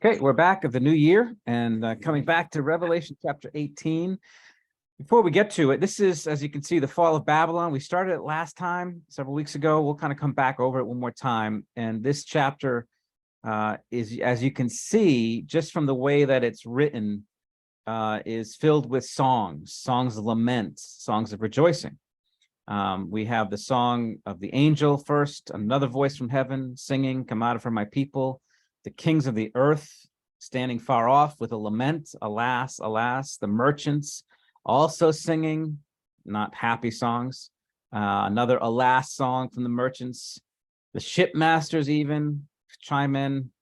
Okay, we're back of the new year and coming back to Revelation chapter 18. Before we get to it, this is, as you can see, the fall of Babylon. We started it last time, several weeks ago. We'll kind of come back over it one more time. And this chapter is, as you can see, just from the way that it's written, is filled with songs of lament, songs of rejoicing. We have the song of the angel first, another voice from heaven singing, "Come out from my people." The kings of the earth standing far off with a lament, alas, alas. The merchants also singing, not happy songs. Another alas song from the merchants. The shipmasters even chime in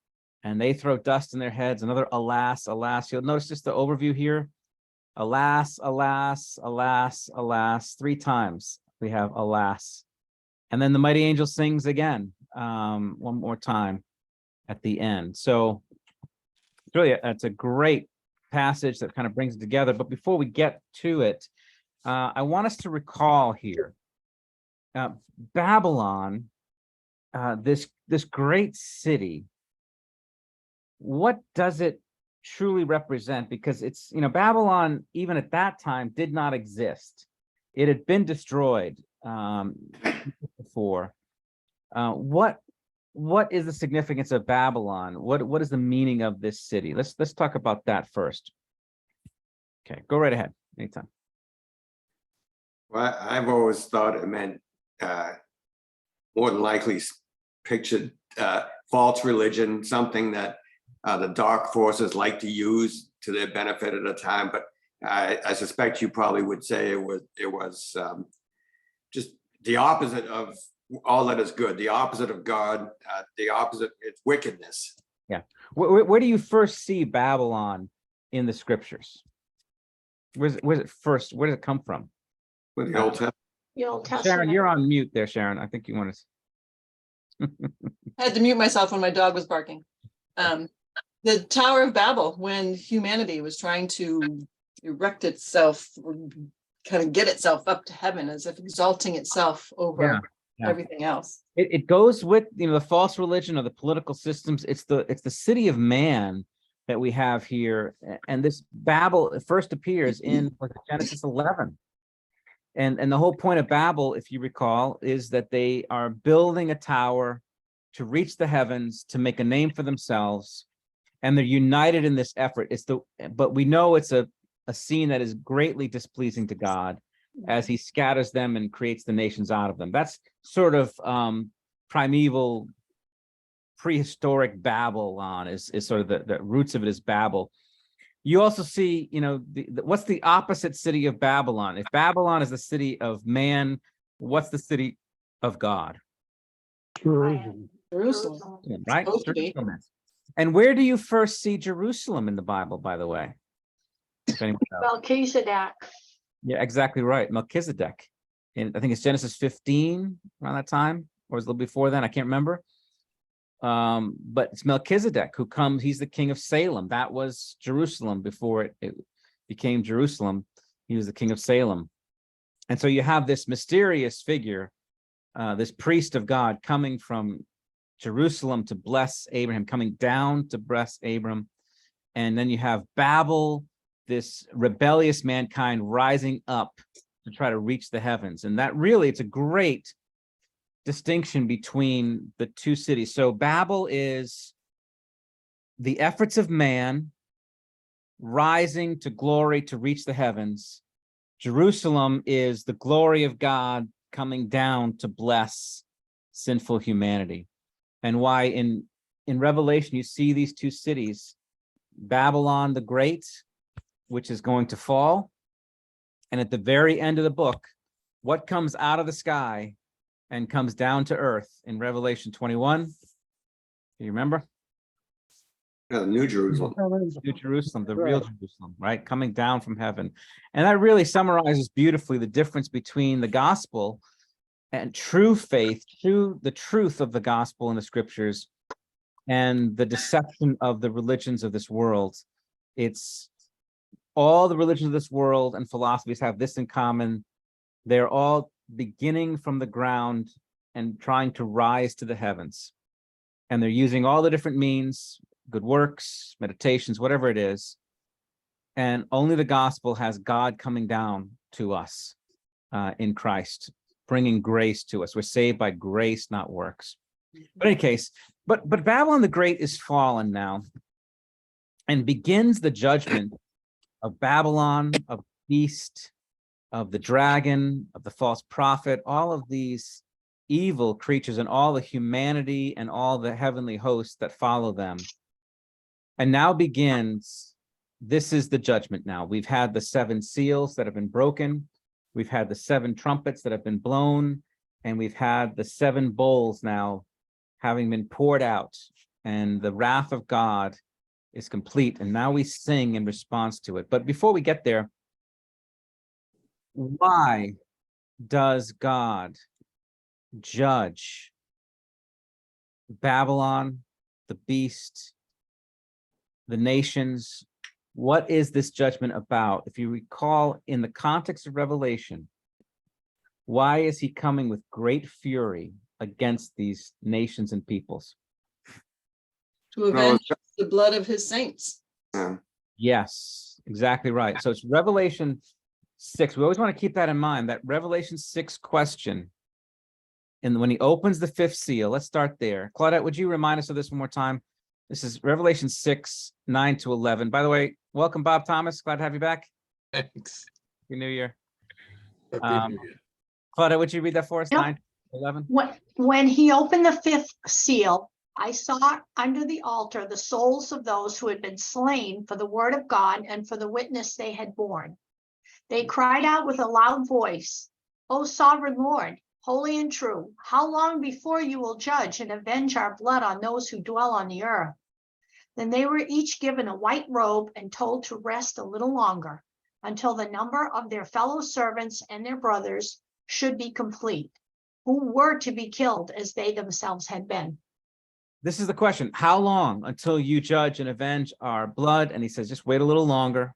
and they throw dust in their heads. Another alas, alas. You'll notice just the overview here. Alas, alas, alas, alas. 3 times we have alas. And then the mighty angel sings again, one more time at the end. So it's really, it's a great passage that kind of brings it together. But before we get to it, I want us to recall here, Babylon, this great city. What does it truly represent? Because it's, Babylon, even at that time, did not exist. It had been destroyed before. What is the significance of Babylon? What is the meaning of this city? Let's talk about that first. Okay, go right ahead. Anytime. Well, I've always thought it meant more than likely pictured false religion, something that the dark forces like to use to their benefit at a time. But I suspect you probably would say it was just the opposite of all that is good, the opposite of God, the opposite, it's wickedness. Yeah. Where do you first see Babylon in the scriptures? Where's it first? Where does it come from? With the Old Testament. The Old Testament. Sharon, you're on mute there, Sharon. I think you want to. I had to mute myself when my dog was barking. The Tower of Babel, when humanity was trying to erect itself, or kind of get itself up to heaven, as if exalting itself over everything else. It goes with the false religion or the political systems. It's the city of man that we have here, and this Babel first appears in Genesis 11. And the whole point of Babel, if you recall, is that they are building a tower to reach the heavens, to make a name for themselves, and they're united in this effort. But we know it's a scene that is greatly displeasing to God, as he scatters them and creates the nations out of them. That's sort of primeval, prehistoric Babylon is sort of the roots of it is Babel. You also see, what's the opposite city of Babylon? If Babylon is the city of man, what's the city of God? Jerusalem. Right? Jerusalem. And where do you first see Jerusalem in the Bible, by the way? Melchizedek. Yeah, exactly right. Melchizedek. And I think it's Genesis 15 around that time, or was it a little before then? I can't remember. But it's Melchizedek who comes. He's the king of Salem. That was Jerusalem before it became Jerusalem. He was the king of Salem. And so you have this mysterious figure, this priest of God coming from Jerusalem to bless Abraham, coming down to bless Abram. And then you have Babel, this rebellious mankind rising up to try to reach the heavens. And that really, it's a great distinction between the two cities. So Babel is the efforts of man rising to glory to reach the heavens. Jerusalem is the glory of God coming down to bless sinful humanity. And why in Revelation you see these two cities, Babylon the Great, which is going to fall. And at the very end of the book, what comes out of the sky and comes down to earth in Revelation 21? Do you remember? Yeah, the New Jerusalem. New Jerusalem, the real Jerusalem, right? Coming down from heaven. And that really summarizes beautifully the difference between the gospel and true faith, the truth of the gospel in the scriptures, and the deception of the religions of this world. It's all the religions of this world and philosophies have this in common. They're all beginning from the ground and trying to rise to the heavens. And they're using all the different means, good works, meditations, whatever it is. And only the gospel has God coming down to us in Christ, bringing grace to us. We're saved by grace, not works. But in any case, but Babylon the Great is fallen now, and begins the judgment of Babylon, of beast, of the dragon, of the false prophet, all of these evil creatures and all the humanity and all the heavenly hosts that follow them. And now begins, this is the judgment now. We've had the 7 seals that have been broken. We've had the 7 trumpets that have been blown, and we've had the 7 bowls now having been poured out, and the wrath of God is complete. And now we sing in response to it. But before we get there, why does God judge Babylon, the beast, the nations? What is this judgment about? If you recall, in the context of Revelation, why is he coming with great fury against these nations and peoples? To avenge the blood of his saints. Yes, exactly right. So it's Revelation 6. We always want to keep that in mind, that Revelation 6 question. And when he opens the 5th seal, let's start there. Claudette, would you remind us of this one more time? This is Revelation 6, 9 to 11. By the way, welcome, Bob Thomas. Glad to have you back. Thanks. Happy New Year. Happy New Year. Claudette, would you read that for us? Yep. 9 to 11. When he opened the 5th seal, I saw under the altar the souls of those who had been slain for the word of God and for the witness they had borne. They cried out with a loud voice, "O sovereign Lord, holy and true, how long before you will judge and avenge our blood on those who dwell on the earth?" Then they were each given a white robe and told to rest a little longer until the number of their fellow servants and their brothers should be complete, who were to be killed as they themselves had been. This is the question. How long until you judge and avenge our blood? And he says, just wait a little longer.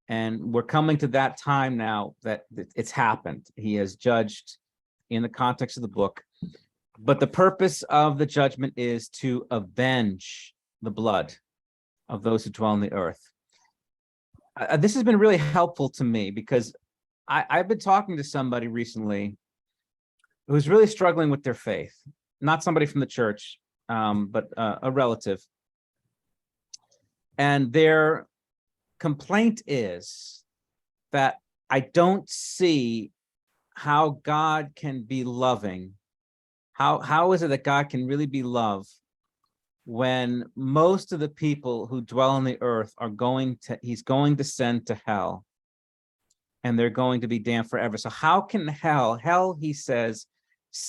And we're coming to that time now that it's happened. He has judged in the context of the book. But the purpose of the judgment is to avenge the blood of those who dwell on the earth. This has been really helpful to me because I've been talking to somebody recently who's really struggling with their faith. Not somebody from the church, but a relative. And their complaint is that I don't see how God can be loving. How is it that God can really be love when most of the people who dwell on the earth are he's going to send to hell, and they're going to be damned forever? So how can hell, he says,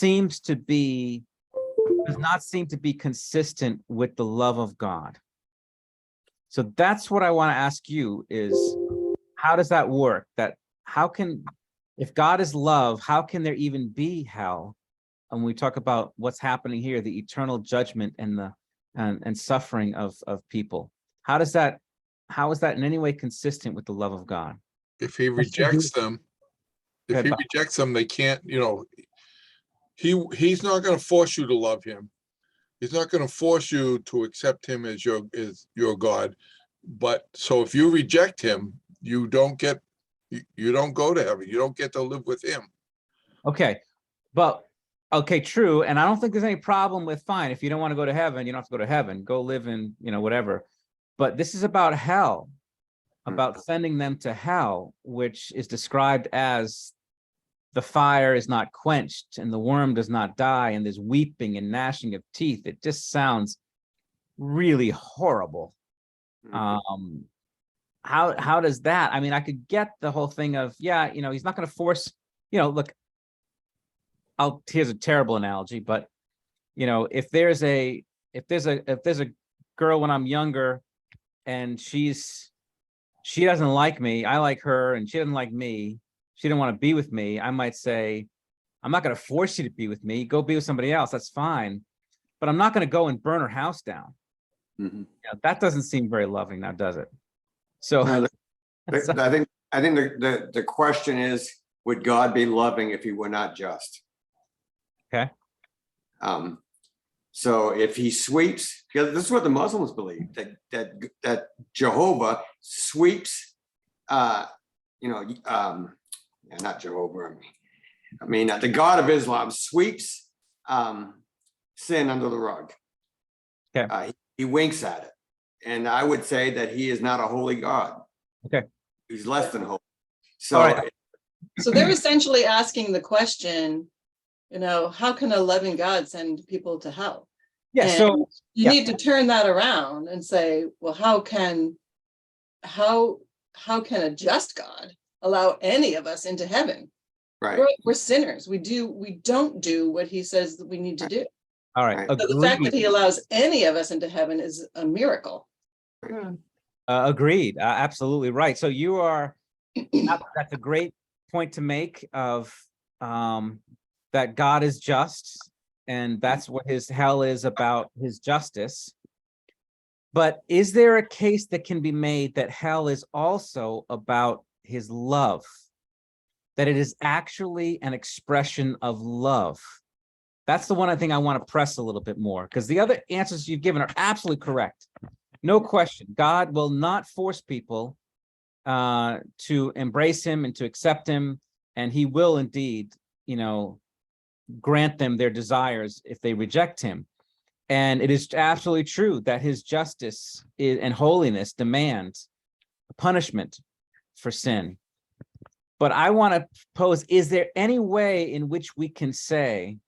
does not seem to be consistent with the love of God. So that's what I want to ask you is, how does that work? If God is love, how can there even be hell? And we talk about what's happening here, the eternal judgment and suffering of people. How is that in any way consistent with the love of God? If he rejects them, they can't, he's not going to force you to love him. He's not going to force you to accept him as your God. But so if you reject him, you don't go to heaven. You don't get to live with him. Okay, true. And I don't think there's any problem with, fine, if you don't want to go to heaven, you don't have to go to heaven. Go live in, whatever. But this is about hell, about sending them to hell, which is described as the fire is not quenched and the worm does not die and there's weeping and gnashing of teeth. It just sounds really horrible. How does that? I mean, I could get the whole thing of, he's not going to force, look, here's a terrible analogy, but if there's a girl when I'm younger and she doesn't like me, I like her, and she doesn't like me, she didn't want to be with me, I might say, I'm not going to force you to be with me, go be with somebody else, that's fine. But I'm not going to go and burn her house down. That doesn't seem very loving now, does it? So I think the question is, would God be loving if he were not just? Okay. So if he sweeps, because this is what the Muslims believe, that Jehovah sweeps, yeah, not Jehovah, the God of Islam sweeps sin under the rug. Okay. He winks at it. And I would say that he is not a holy God. Okay. He's less than holy. So All right. So they're essentially asking the question, how can a loving God send people to hell? Yeah, And so you yeah. need to turn that around and say, well, how can a just God allow any of us into heaven? right. We're sinners. We don't do what he says that we need to do. all right, Right. So the fact that agreed. he allows any of us into heaven is a miracle. Agreed. Absolutely right. So you are, that's a great point to make of that God is just, and that's what his hell is about, his justice. But is there a case that can be made that hell is also about his love? That it is actually an expression of love? That's the one I think I want to press a little bit more, because the other answers you've given are absolutely correct. No question. God will not force people to embrace him and to accept him, and he will indeed, grant them their desires if they reject him. And it is absolutely true that his justice and holiness demands punishment for sin. But I want to pose, is there any way in which we can say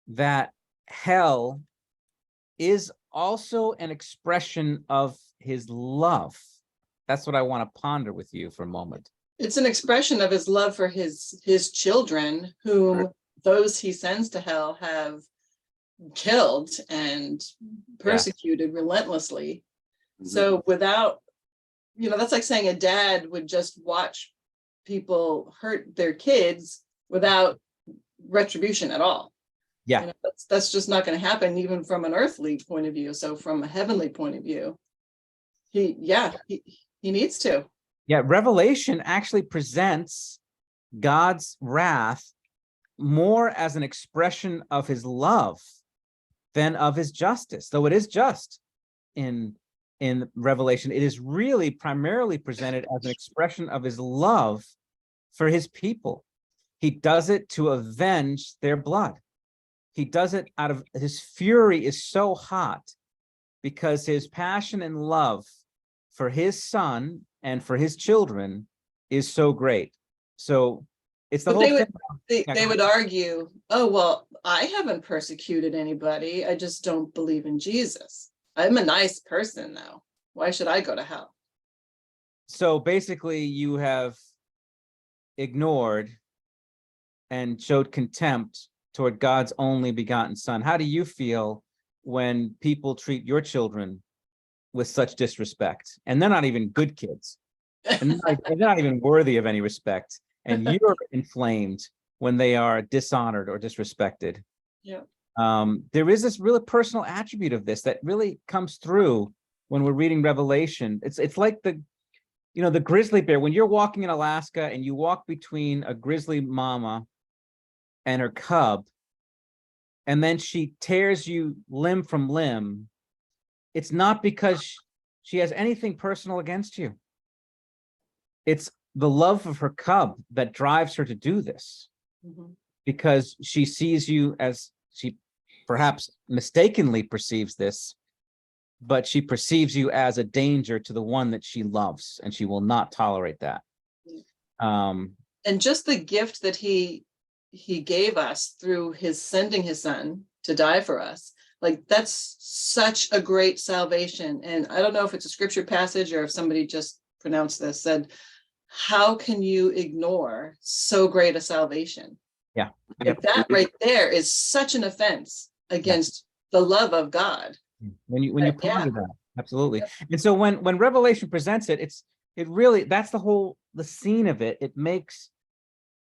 that hell is also an expression of his love? That's what I want to ponder with you for a moment. It's an expression of his love for his children, whom those he sends to hell have killed and persecuted relentlessly. So without, that's like saying a dad would just watch people hurt their kids without retribution at all. Yeah. That's just not going to happen, even from an earthly point of view. So from a heavenly point of view, he needs to. Yeah, Revelation actually presents God's wrath more as an expression of his love than of his justice. Though it is just in Revelation, it is really primarily presented as an expression of his love for his people. He does it to avenge their blood. He does it out of his fury is so hot because his passion and love for his son and for his children is so great. So it's the But whole thing. they would argue, oh, well, I haven't persecuted anybody. I just don't believe in Jesus. I'm a nice person though. Why should I go to hell? So basically you have ignored and showed contempt toward God's only begotten son. How do you feel when people treat your children with such disrespect? And they're not even good kids. And they're not even worthy of any respect. And you're inflamed when they are dishonored or disrespected. Yeah. There is this really personal attribute of this that really comes through when we're reading Revelation. It's like the grizzly bear. When you're walking in Alaska and you walk between a grizzly mama and her cub, and then she tears you limb from limb, it's not because she has anything personal against you. It's the love of her cub that drives her to do this, because she sees you, as she perhaps mistakenly perceives this, but she perceives you as a danger to the one that she loves, and she will not tolerate that. And just the gift that he gave us through his sending his son to die for us, like that's such a great salvation. And I don't know if it's a scripture passage or if somebody just pronounced this, said, how can you ignore so great a salvation? Yeah. Like that right there is such an offense against the love of God. When you ponder that, absolutely. And so when Revelation presents it, it really, that's the scene of it.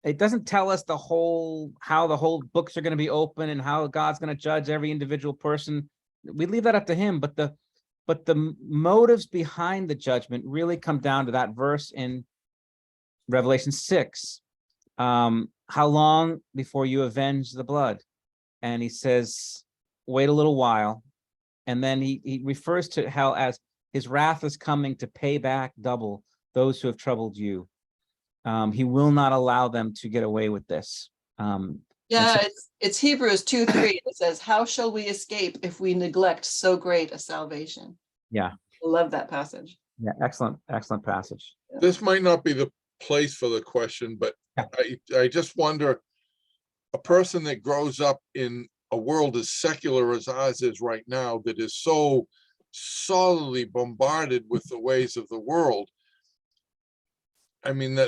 It doesn't tell us how the whole books are going to be open and how God's going to judge every individual person. We leave that up to him, but the motives behind the judgment really come down to that verse in Revelation 6. How long before you avenge the blood? And he says, wait a little while. And then he refers to hell as his wrath is coming to pay back double those who have troubled you. He will not allow them to get away with this. Yeah, it's Hebrews 2:3. It says, how shall we escape if we neglect so great a salvation? Yeah. I love that passage. Yeah, excellent passage. This might not be the place for the question, but Yeah. I just wonder, a person that grows up in a world as secular as ours is right now, that is so solidly bombarded with the ways of the world. I mean,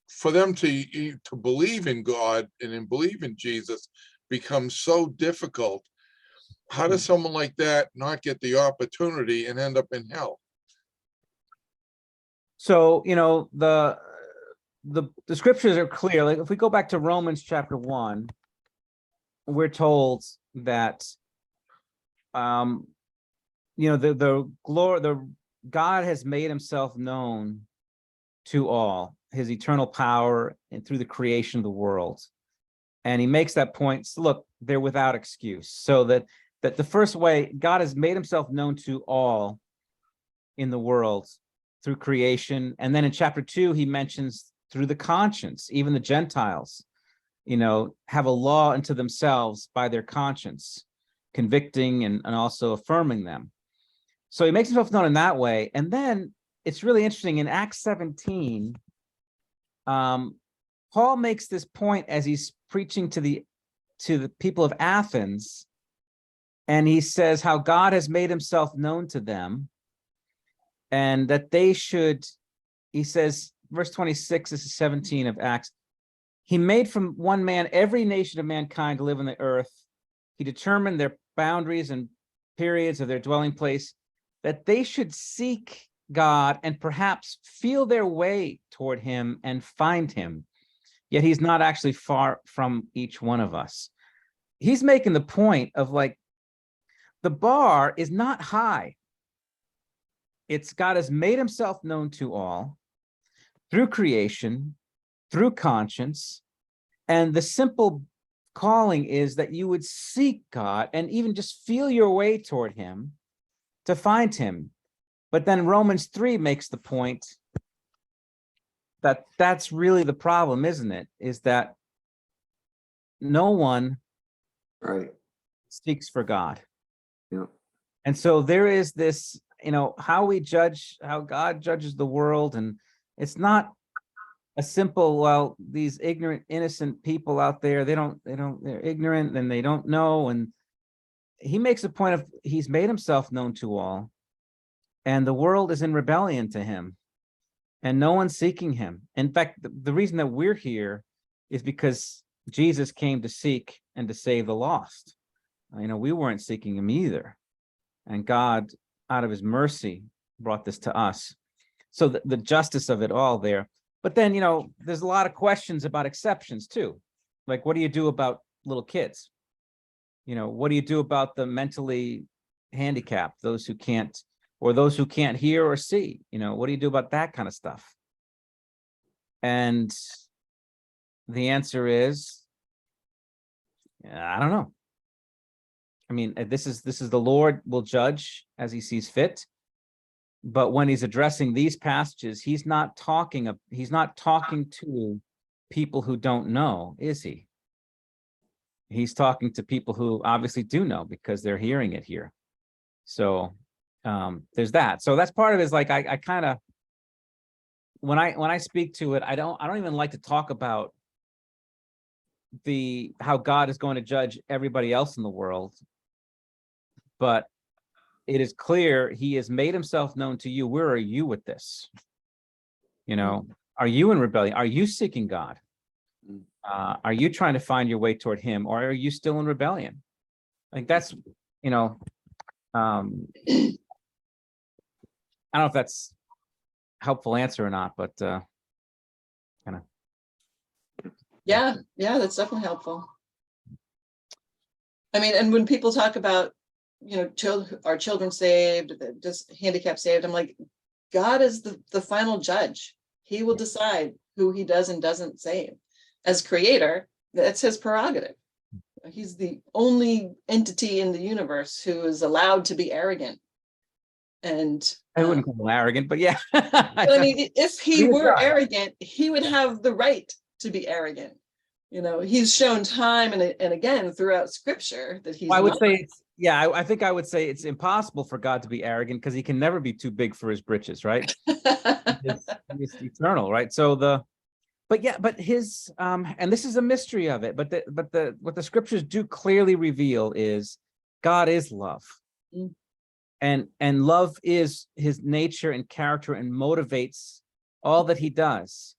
for them to believe in God and believe in Jesus becomes so difficult. How does someone like that not get the opportunity and end up in hell? So, the scriptures are clear. Like if we go back to Romans chapter 1, we're told that, the God has made himself known to all, his eternal power and through the creation of the world. And he makes that point, so look, they're without excuse. So that the first way God has made himself known to all in the world through creation. And then in chapter 2, he mentions through the conscience, even the Gentiles, have a law unto themselves by their conscience, convicting and also affirming them. So he makes himself known in that way. And then it's really interesting in Acts 17, Paul makes this point as he's preaching to the people of Athens, and he says how God has made himself known to them, and that they should, he says, verse 26, this is 17 of Acts, he made from one man every nation of mankind to live on the earth. He determined their boundaries and periods of their dwelling place, that they should seek God and perhaps feel their way toward him and find him. Yet he's not actually far from each one of us. He's making the point of like, the bar is not high. It's God has made himself known to all through creation, through conscience, and the simple calling is that you would seek God and even just feel your way toward him to find him. But then Romans 3 makes the point that that's really the problem, isn't it? Is that no one Right. seeks for God. Yeah. And so there is this, how we judge, how God judges the world. And it's not a simple, well, these ignorant, innocent people out there, they're ignorant and they don't know. And he makes a point of, he's made himself known to all, and the world is in rebellion to him, and no one's seeking him. In fact, the reason that we're here is because Jesus came to seek and to save the lost. We weren't seeking him either. And God, out of his mercy, brought this to us. So the justice of it all there. But then, there's a lot of questions about exceptions too. Like, what do you do about little kids? What do you do about the mentally handicapped, those who can't, or those who can't hear or see? What do you do about that kind of stuff? And the answer is, I don't know. I mean, this is the Lord will judge as he sees fit. But when he's addressing these passages, he's not talking to people who don't know, is he? He's talking to people who obviously do know because they're hearing it here. So there's that. So that's part of it, is like I kind of, when I speak to it, I don't even like to talk about how God is going to judge everybody else in the world. But it is clear he has made himself known to you. Where are you with this? Are you in rebellion? Are you seeking God? Are you trying to find your way toward him, or are you still in rebellion? I think that's, I don't know if that's a helpful answer or not, but Yeah, that's definitely helpful. I mean, and when people talk about, our children saved, just handicapped saved, I'm like, God is the final judge. He will decide who he does and doesn't save. As creator, that's his prerogative. he's the only entity in the universe who is allowed to be arrogant. And I wouldn't call him arrogant, but yeah. but I mean, if he He is were God. arrogant, he would have the right to be arrogant. You know, he's shown time and again throughout scripture that he's I would not. say it's, yeah, I think I would say it's impossible for God to be arrogant because he can never be too big for his britches, right? He's eternal, right? But his and this is a mystery of it, but what the scriptures do clearly reveal is God is love. Mm. And love is his nature and character and motivates all that he does.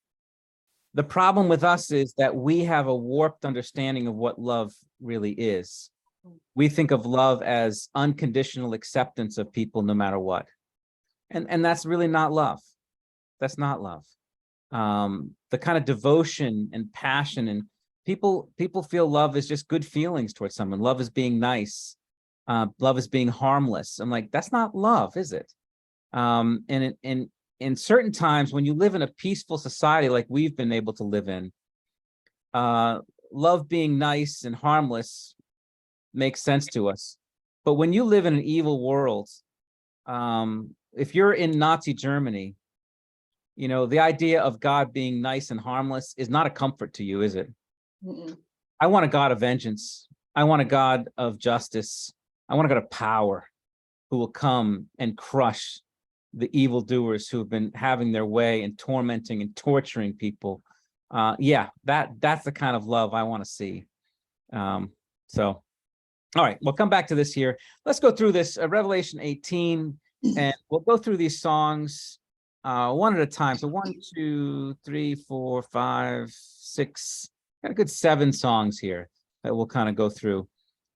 The problem with us is that we have a warped understanding of what love really is. We think of love as unconditional acceptance of people no matter what. And that's really not love. That's not love. The kind of devotion and passion, and people feel love is just good feelings towards someone. Love is being nice. Love is being harmless. I'm like, that's not love, is it? And in certain times when you live in a peaceful society like we've been able to live in, love being nice and harmless makes sense to us. But when you live in an evil world, if you're in Nazi Germany, you know, the idea of God being nice and harmless is not a comfort to you, is it? Mm-mm. I want a God of vengeance. I want a God of justice. I want a God of power who will come and crush the evildoers who have been having their way and tormenting and torturing people. Yeah, that's the kind of love I want to see. So, all right, we'll come back to this here. Let's go through this Revelation 18, and we'll go through these songs one at a time. So 1, 2, 3, 4, 5, 6, got a good 7 songs here that we'll kind of go through.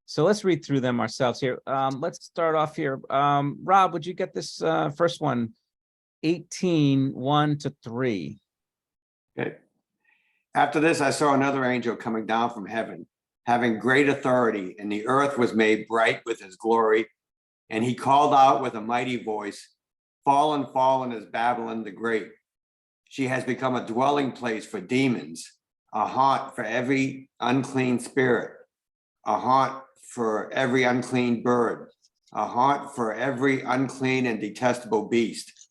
So let's read through them ourselves here. Let's start off here. Rob, would you get this first one? 18, 1 to 3. Okay. After this, I saw another angel coming down from heaven, having great authority, and the earth was made bright with his glory. And he called out with a mighty voice, "Fallen, fallen is Babylon the Great. She has become a dwelling place for demons, a haunt for every unclean spirit, a haunt for every unclean bird, a haunt for every unclean and detestable beast.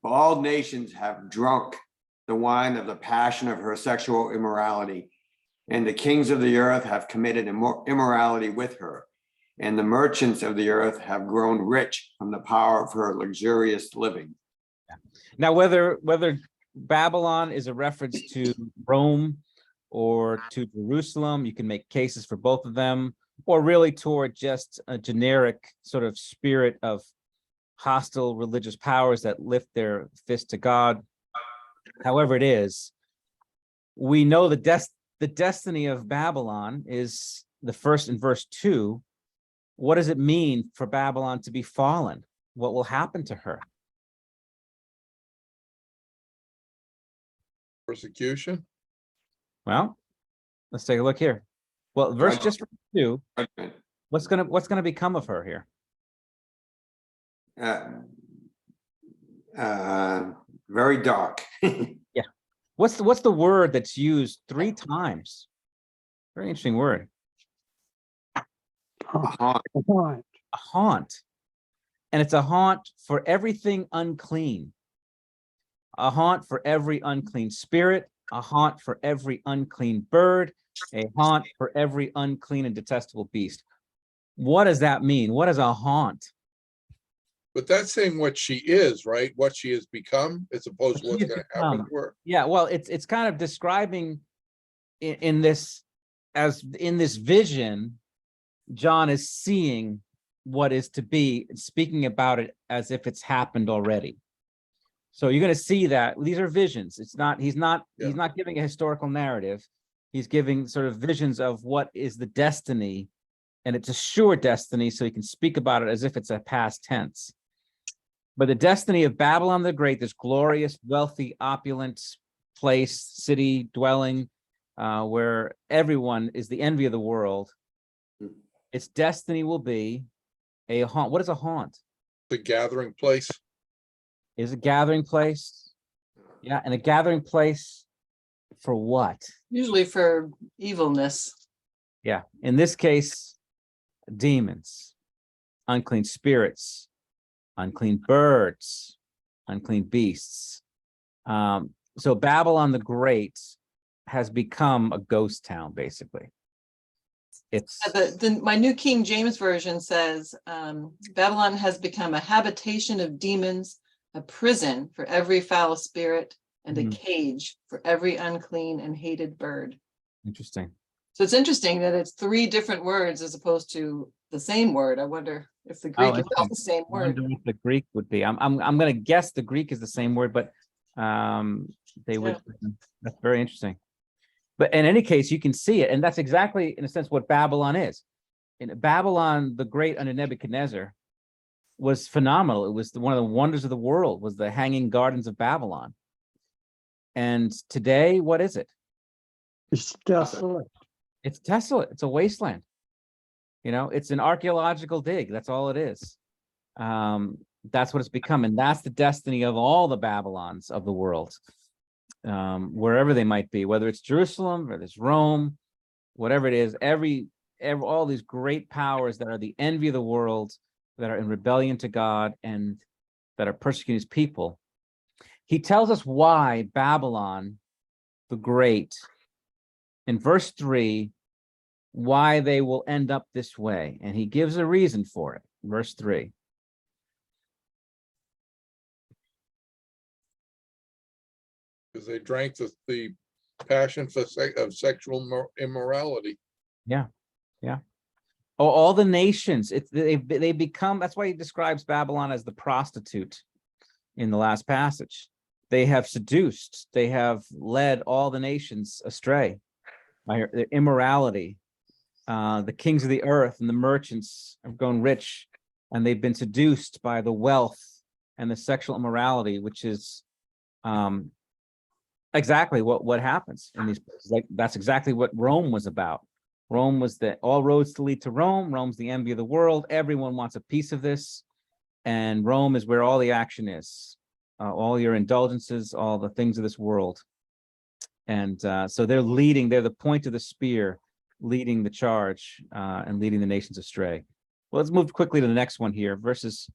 For all nations have drunk the wine of the passion of her sexual immorality, and the kings of the earth have committed immorality with her, and the merchants of the earth have grown rich from the power of her luxurious living." Now, whether Babylon is a reference to Rome or to Jerusalem, you can make cases for both of them, or really toward just a generic sort of spirit of hostile religious powers that lift their fist to God. However it is, we know the destiny of Babylon is the first in verse 2. What does it mean for Babylon to be fallen? What will happen to her? Persecution. Well, let's take a look here. Well, verse just 2, what's gonna become of her here? Very dark. What's the word that's used 3 times? Very interesting word. A haunt. A haunt. And it's a haunt for everything unclean. A haunt for every unclean spirit, a haunt for every unclean bird, a haunt for every unclean and detestable beast. What does that mean? What is a haunt? But that's saying what she is, right? What she has become, as opposed to What what's she has going to happen become. to her. Yeah, well, it's kind of describing in this vision, John is seeing what is to be, speaking about it as if it's happened already. So you're going to see that these are visions. He's not giving a historical narrative. He's giving sort of visions of what is the destiny, and it's a sure destiny, so he can speak about it as if it's a past tense. But the destiny of Babylon the Great, this glorious, wealthy, opulent place, city, dwelling, where everyone is the envy of the world, its destiny will be a haunt. What is a haunt? The gathering place. Is a gathering place. Yeah, and a gathering place for what? Usually for evilness. Yeah, in this case, demons, unclean spirits, unclean birds, unclean beasts. So Babylon the Great has become a ghost town, basically. It's My New King James Version says, Babylon has become a habitation of demons, a prison for every foul spirit, and a Mhm. cage for every unclean and hated bird. interesting. So it's interesting that it's 3 different words as opposed to the same word. I wonder if the Greek is interesting. the same I word. wonder what the Greek would be. I'm gonna guess the Greek is the same word, but they would. That's very interesting. But in any case, you can see it, and that's exactly, in a sense, what Babylon is. In Babylon, the Great under Nebuchadnezzar was phenomenal. It was one of the wonders of the world. Was the Hanging Gardens of Babylon. And today, what is it? It's desolate. It's desolate. It's a wasteland. You know, it's an archaeological dig. That's all it is. That's what it's become, and that's the destiny of all the Babylons of the world, wherever they might be, whether it's Jerusalem or it's Rome, whatever it is. Every all these great powers that are the envy of the world, that are in rebellion to God and that are persecuting his people. He tells us why Babylon the Great, in verse 3, why they will end up this way. And he gives a reason for it. Verse 3. Because they drank the passion of sexual immorality. Oh, all the nations, they become, that's why he describes Babylon as the prostitute in the last passage. They have seduced, they have led all the nations astray by their immorality. The kings of the earth and the merchants have grown rich, and they've been seduced by the wealth and the sexual immorality, which is exactly what happens in these places. Like, that's exactly what Rome was about. Rome was all roads to lead to Rome. Rome's the envy of the world. Everyone wants a piece of this, and Rome is where all the action is, all your indulgences, all the things of this world. And so they're the point of the spear, leading the charge and leading the nations astray. Well, let's move quickly to the next one here, verses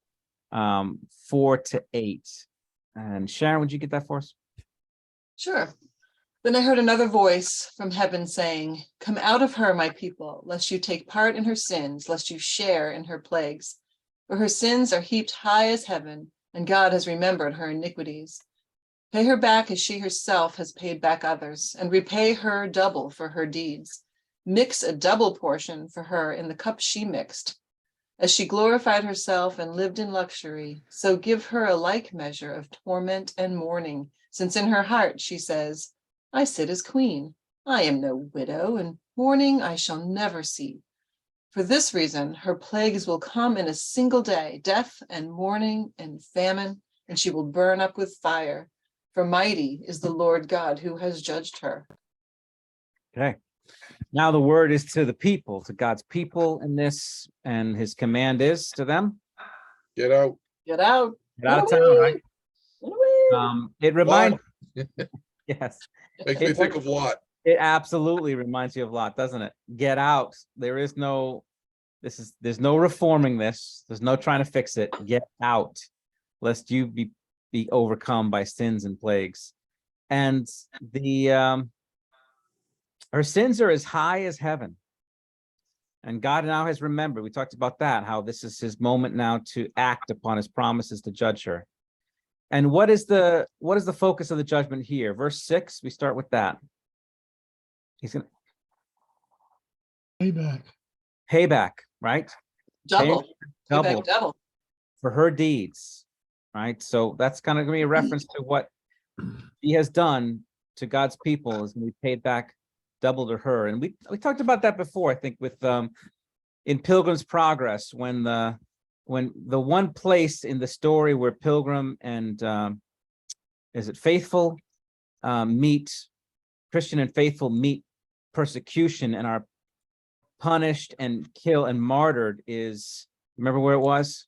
4 to 8. And Sharon, would you get that for us? Sure. Then I heard another voice from heaven saying, "Come out of her, my people, lest you take part in her sins, lest you share in her plagues. For her sins are heaped high as heaven, and God has remembered her iniquities. Pay her back as she herself has paid back others, and repay her double for her deeds. Mix a double portion for her in the cup she mixed. As she glorified herself and lived in luxury, so give her a like measure of torment and mourning, since in her heart she says, I sit as queen. I am no widow, and mourning I shall never see. For this reason, her plagues will come in a single day, death and mourning and famine, and she will burn up with fire. For mighty is the Lord God who has judged her." Okay. Now the word is to the people, to God's people in this, and his command is to them. Get out. Get out. Get out of town, right? Get away. It reminds, Lot. yes, Makes me think of Lot. it absolutely reminds you of Lot, doesn't it? Get out. There's no reforming this. There's no trying to fix it. Get out, lest you be overcome by sins and plagues. And her sins are as high as heaven. And God now has remembered. We talked about that, how this is his moment now to act upon his promises to judge her. And what is the focus of the judgment here? Verse 6, we start with that. He's going to payback, right? Double. Pay back Double double. for her deeds, right? So that's kind of going to be a reference to what he has done to God's people, is going to be paid back double to her. And we talked about that before, I think, with in Pilgrim's Progress, when the one place in the story where Pilgrim and is it Faithful meet, Christian and Faithful meet persecution and are punished and killed and martyred, is, remember where it was?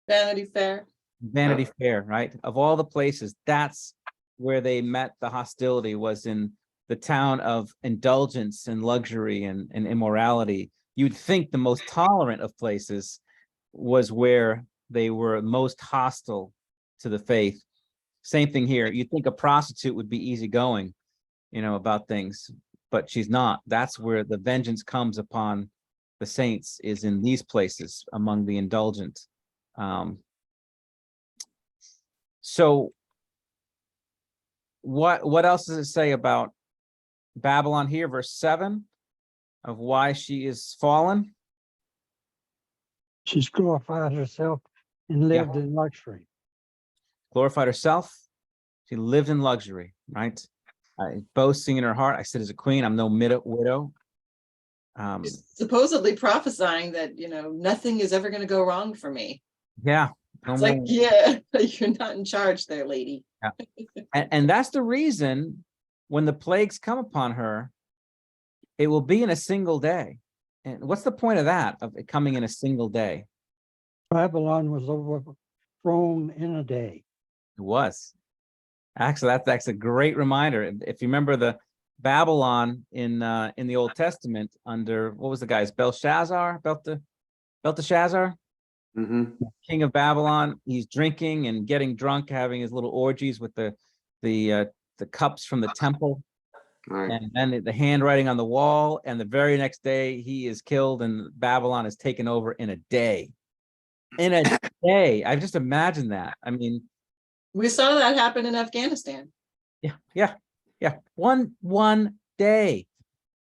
Vanity Fair. Vanity Fair, right? Of all the places, that's where they met the hostility, was in the town of indulgence and luxury and immorality, you'd think the most tolerant of places was where they were most hostile to the faith. Same thing here. You'd think a prostitute would be easygoing, about things, but she's not. That's where the vengeance comes upon the saints, is in these places among the indulgent. So what else does it say about Babylon here? Verse 7 of why she is fallen. She's glorified herself and lived in luxury. Glorified herself. She lived in luxury, right? Boasting in her heart. I sit as a queen. I'm no widow. Supposedly prophesying that, nothing is ever going to go wrong for me. Yeah. no It's like, more- yeah, you're not in charge there, lady. And that's the reason when the plagues come upon her, it will be in a single day. And what's the point of that, of it coming in a single day? Babylon was overthrown in a day. It was. Actually, that's a great reminder. If you remember the Babylon in the Old Testament under, what was the guy's, Belshazzar? Belteshazzar? hmm King of Babylon. He's drinking and getting drunk, having his little orgies with the cups from the temple. Right. And then the handwriting on the wall, and the very next day he is killed and Babylon is taken over in a day. In a day. I just imagine that. I mean, We saw that happen in Afghanistan. yeah. One day.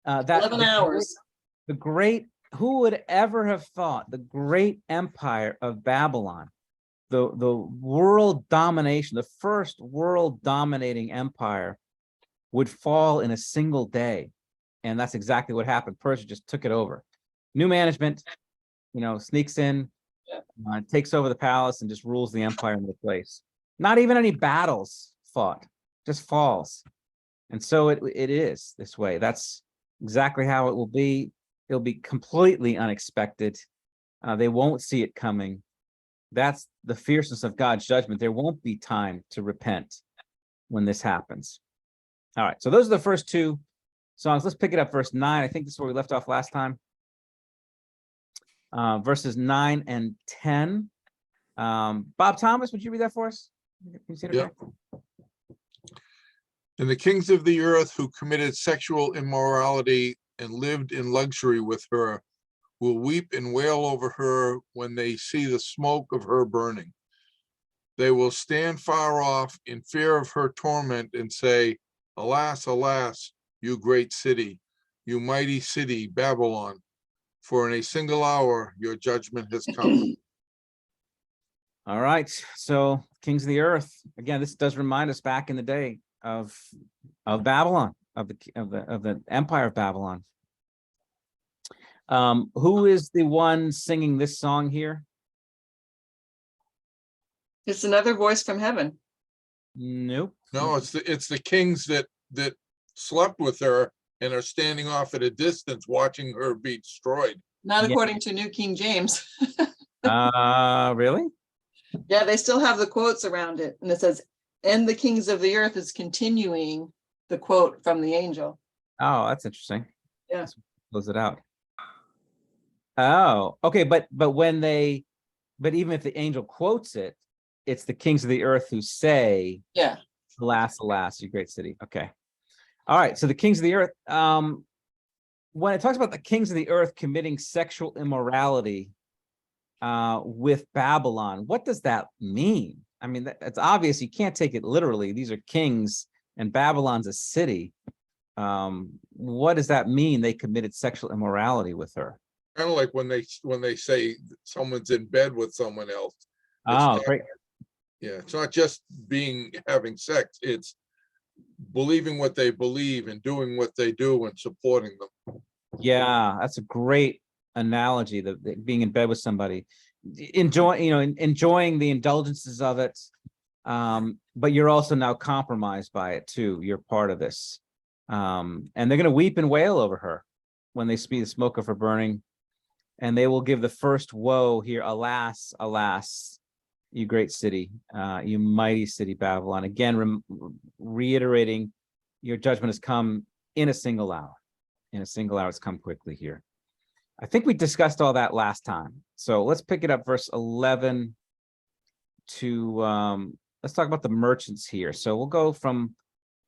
That 11 hours. The great, who would ever have thought the great empire of Babylon, the world domination, the first world dominating empire, would fall in a single day. And that's exactly what happened. Persia just took it over. New management, sneaks in, takes over the palace and just rules the empire into place. Not even any battles fought, just falls. And so it is this way. That's exactly how it will be. It'll be completely unexpected. They won't see it coming. That's the fierceness of God's judgment. There won't be time to repent when this happens. All right, so those are the first two songs. Let's pick it up, verse 9. I think this is where we left off last time. Verses 9 and 10. Bob Thomas, would you read that for us? Can you see it Yeah. okay? And the kings of the earth who committed sexual immorality and lived in luxury with her will weep and wail over her when they see the smoke of her burning. They will stand far off in fear of her torment and say, alas, alas, you great city, you mighty city, Babylon, for in a single hour your judgment has come. All right, so kings of the earth. Again, this does remind us back in the day of Babylon, of the empire of Babylon. Who is the one singing this song here? It's another voice from heaven. Nope. No, it's the kings that slept with her and are standing off at a distance watching her be destroyed. Not Yeah. according to New King James. Really? Yeah, they still have the quotes around it. And it says, and the kings of the earth is continuing the quote from the angel. Oh, that's interesting. Yeah. Let's close it out. Oh, okay, but even if the angel quotes it, it's the kings of the earth who say, Yeah. alas, alas, you great city. Okay. All right, so the kings of the earth, when it talks about the kings of the earth committing sexual immorality with Babylon, what does that mean? I mean, it's obvious you can't take it literally. These are kings and Babylon's a city. What does that mean? They committed sexual immorality with her. Kind of like when they say someone's in bed with someone else. Oh, not- great. Yeah, it's not just having sex, it's believing what they believe and doing what they do and supporting them. Yeah, that's a great analogy, the being in bed with somebody, enjoying the indulgences of it. But you're also now compromised by it too. You're part of this. And they're going to weep and wail over her when they see the smoke of her burning. And they will give the first woe here. Alas, alas, you great city, you mighty city, Babylon. Again, reiterating your judgment has come in a single hour. In a single hour, it's come quickly here. I think we discussed all that last time. So let's pick it up verse 11 to, let's talk about the merchants here. So we'll go from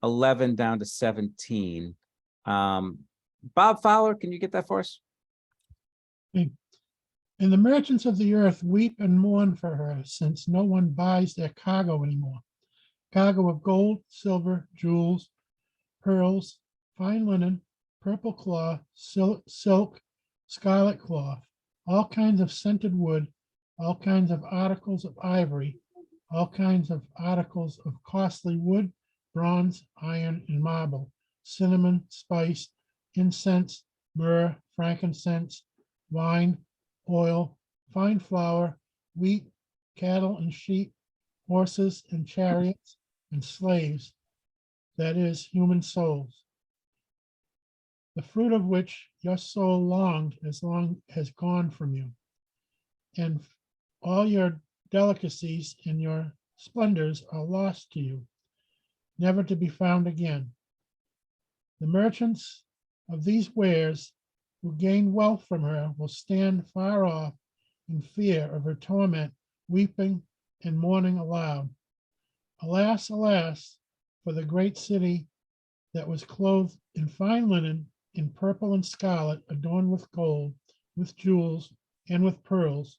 11 down to 17. Bob Fowler, can you get that for us? And the merchants of the earth weep and mourn for her, since no one buys their cargo anymore. Cargo of gold, silver, jewels, pearls, fine linen, purple cloth, silk, scarlet cloth, all kinds of scented wood, all kinds of articles of ivory, all kinds of articles of costly wood, bronze, iron, and marble, cinnamon, spice, incense, myrrh, frankincense, wine, oil, fine flour, wheat, cattle and sheep, horses and chariots, and slaves, that is, human souls. The fruit of which your soul longed as long has gone from you. And all your delicacies and your splendors are lost to you, never to be found again. The merchants of these wares who gain wealth from her will stand far off in fear of her torment, weeping and mourning aloud. Alas, alas, for the great city that was clothed in fine linen, in purple and scarlet, adorned with gold, with jewels, and with pearls,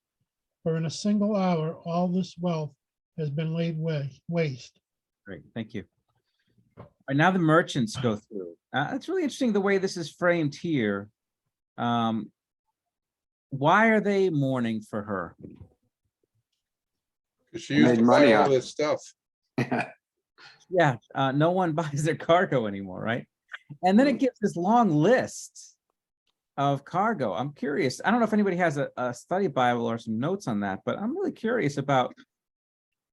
for in a single hour all this wealth has been laid waste. Great, thank you. All right, now the merchants go through. It's really interesting the way this is framed here. Why are they mourning for her? Because she Made used to money buy all off- this stuff. Yeah, no one buys their cargo anymore, right? And then it gives this long list of cargo. I'm curious. I don't know if anybody has a study Bible or some notes on that, but I'm really curious about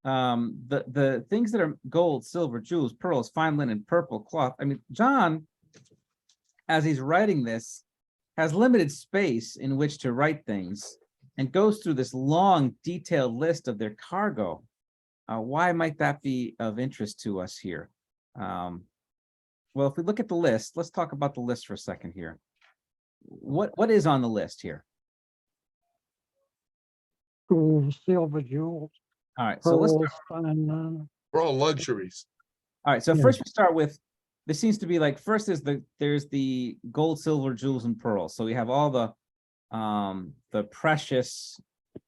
the things that are gold, silver, jewels, pearls, fine linen, purple cloth. I mean, John, as he's writing this, has limited space in which to write things and goes through this long, detailed list of their cargo. Why might that be of interest to us here? Well, if we look at the list, let's talk about the list for a second here. What is on the list here? Gold, silver, jewels, All right, so let's, pearls, fine, For all luxuries. all right, so Yeah. first we start with, this seems to be like, first is there's the gold, silver, jewels, and pearls. So we have all the precious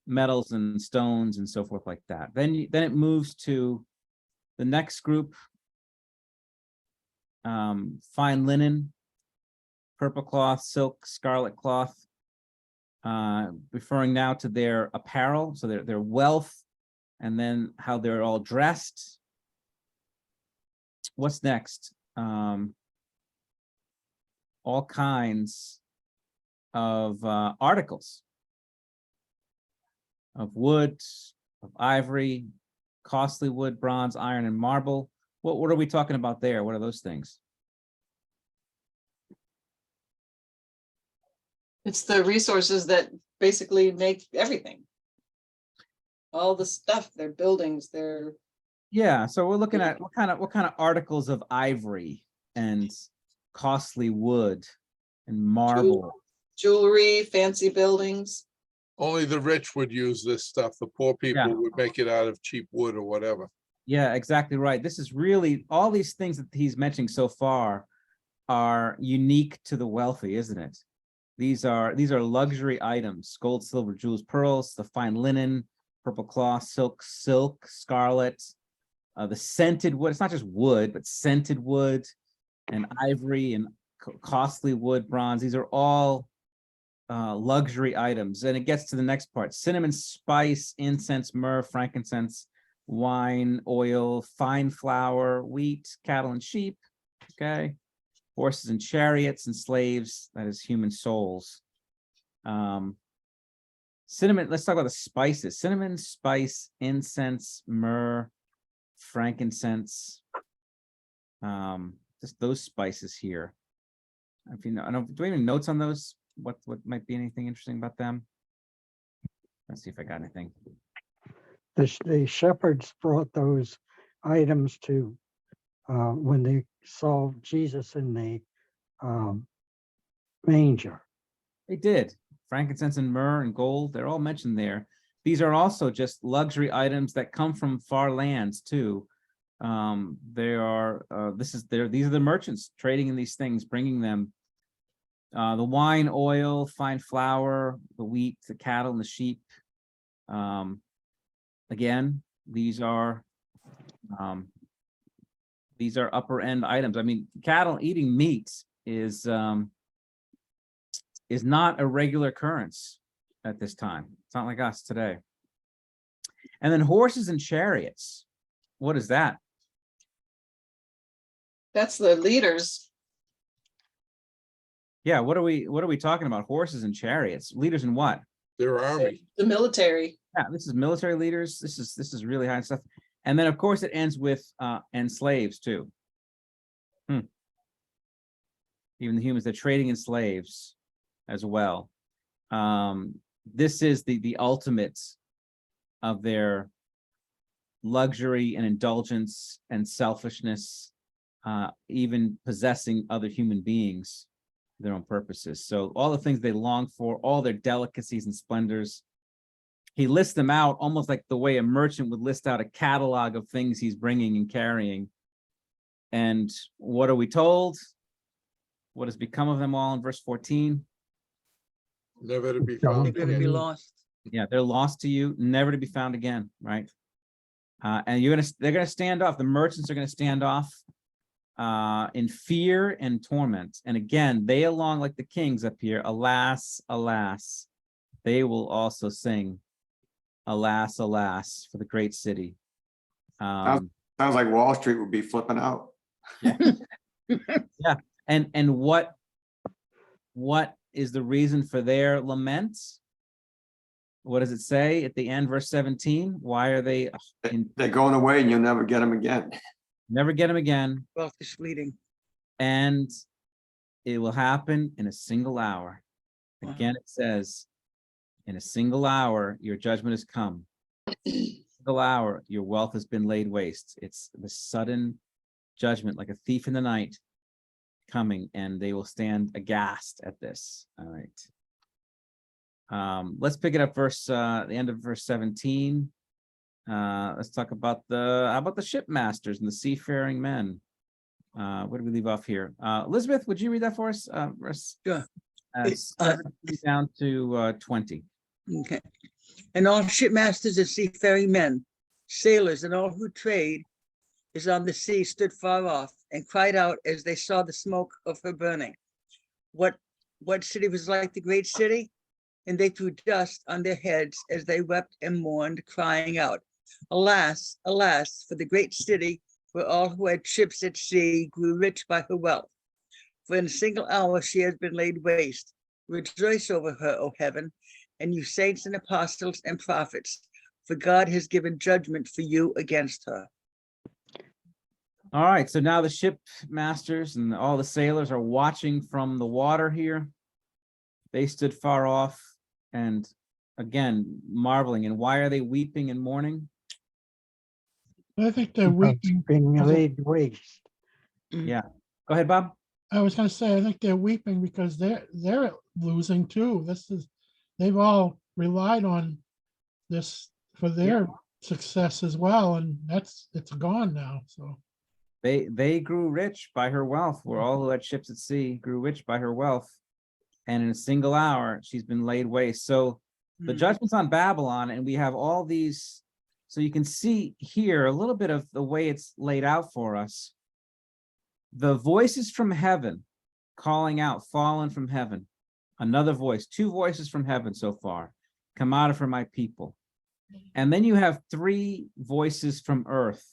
metals and stones and so forth like that. Then it moves to the next group. Fine linen, purple cloth, silk, scarlet cloth, referring now to their apparel, so their wealth, and then how they're all dressed. What's next? All kinds of articles of wood, of ivory, costly wood, bronze, iron, and marble. What are we talking about there? What are those things? It's the resources that basically make everything. All the stuff, their buildings, their Yeah, so we're looking at what kind of articles of ivory and costly wood and marble. jewelry, fancy buildings. Only the rich would use this stuff. The poor people Yeah. would make it out of cheap wood or whatever. Yeah, exactly right. This is really, all these things that he's mentioning so far are unique to the wealthy, isn't it? These are luxury items: gold, silver, jewels, pearls, the fine linen, purple cloth, silk, scarlet, the scented wood. It's not just wood, but scented wood and ivory and costly wood, bronze. These are all luxury items. And it gets to the next part: cinnamon, spice, incense, myrrh, frankincense, wine, oil, fine flour, wheat, cattle and sheep. Okay. Horses and chariots and slaves, that is human souls. Cinnamon, let's talk about the spices: cinnamon, spice, incense, myrrh, frankincense. Just those spices here. If you know, I don't, do we have any notes on those? What might be anything interesting about them? Let's see if I got anything. the shepherds brought those items to, when they saw Jesus in the manger. They did. Frankincense and myrrh and gold, they're all mentioned there. These are also just luxury items that come from far lands too. They are, these are the merchants trading in these things, bringing them the wine, oil, fine flour, the wheat, the cattle, and the sheep. Again, these are upper end items. I mean, cattle eating meat is not a regular occurrence at this time. It's not like us today. And then horses and chariots. What is that? That's the leaders. Yeah, what are we talking about? Horses and chariots. Leaders in what? Their army. The military. Yeah, this is military leaders. This is really high stuff. And then of course it ends with and slaves too. Even the humans, they're trading in slaves as well. This is the ultimate of their luxury and indulgence and selfishness, even possessing other human beings for their own purposes. So all the things they long for, all their delicacies and splendors, he lists them out almost like the way a merchant would list out a catalog of things he's bringing and carrying. And what are we told? What has become of them all in verse 14? Never to be Don't found Never be again. lost. Yeah, they're lost to you, never to be found again, right? And they're gonna stand off. The merchants are gonna stand off in fear and torment. And again, they along like the kings up here, alas, alas, they will also sing, alas, alas, for the great city. Sounds like Wall Street would be flipping out. And what is the reason for their laments? What does it say at the end, verse 17? Why are they They're going away and you'll never get them again. never get them again? Wealth is fleeting. And it will happen in a single hour. Wow. Again, it says, in a single hour, your judgment has come. Single hour, your wealth has been laid waste. It's the sudden judgment, like a thief in the night coming, and they will stand aghast at this. All right. Let's pick it up the end of verse 17. Let's talk about how about the shipmasters and the seafaring men. Where do we leave off here? Elizabeth, would you read that for us? Sure. 17 down to 20. Okay. And all shipmasters and seafaring men, sailors, and all who trade is on the sea stood far off and cried out as they saw the smoke of her burning. What city was like the great city? And they threw dust on their heads as they wept and mourned, crying out, alas, alas, for the great city where all who had ships at sea grew rich by her wealth. For in a single hour she has been laid waste. Rejoice over her, O heaven, and you saints and apostles and prophets, for God has given judgment for you against her. All right, so now the ship masters and all the sailors are watching from the water here. They stood far off and again, marveling. And why are they weeping and mourning? I think they're weeping. Being because of- laid waste. Yeah, go ahead, Bob. I was gonna say, I think they're weeping because they're losing too. They've all relied on this for their success as well, and it's gone now, so. They grew rich by her wealth, where all who had ships at sea grew rich by her wealth. And in a single hour, she's been laid waste. So the judgment's on Babylon, and we have all these. So you can see here a little bit of the way it's laid out for us. The voices from heaven calling out, fallen from heaven. Another voice, two voices from heaven so far, come out of her, my people. And then you have three voices from earth.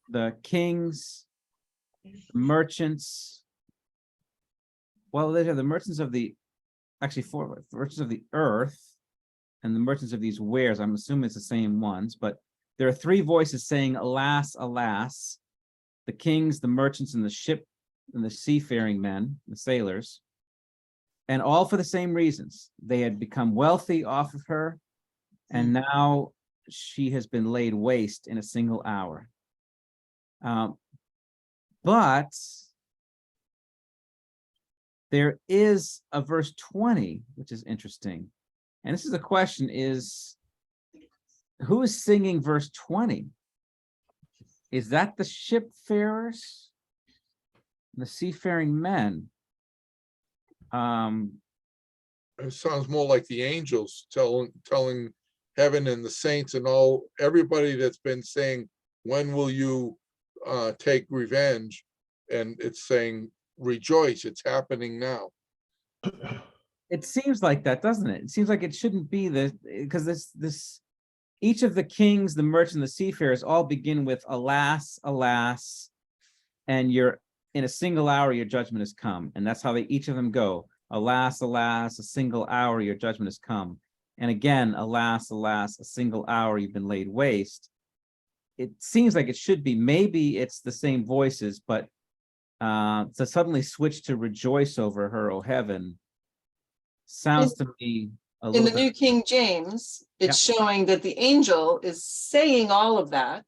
The kings, merchants. Well, they have the merchants of the, actually four merchants of the earth and the merchants of these wares. I'm assuming it's the same ones, but there are three voices saying, alas, alas, the kings, the merchants, and the ship and the seafaring men, the sailors, and all for the same reasons. They had become wealthy off of her, and now she has been laid waste in a single hour. But there is a verse 20, which is interesting. And this is a question is, who is singing verse 20? Is that the shipfarers? The seafaring men? It sounds more like the angels telling heaven and the saints and all, everybody that's been saying, when will you take revenge? And it's saying, rejoice, it's happening now. It seems like that, doesn't it? It seems like it shouldn't be because this each of the kings, the merchants, the seafarers all begin with alas, alas, and you're in a single hour, your judgment has come. And that's how each of them go. Alas, alas, a single hour, your judgment has come. And again, alas, alas, a single hour, you've been laid waste. It seems like it should be, maybe it's the same voices, but to suddenly switch to rejoice over her, O heaven, sounds to me a In little the New bit. King James, it's showing that the angel is saying all of that.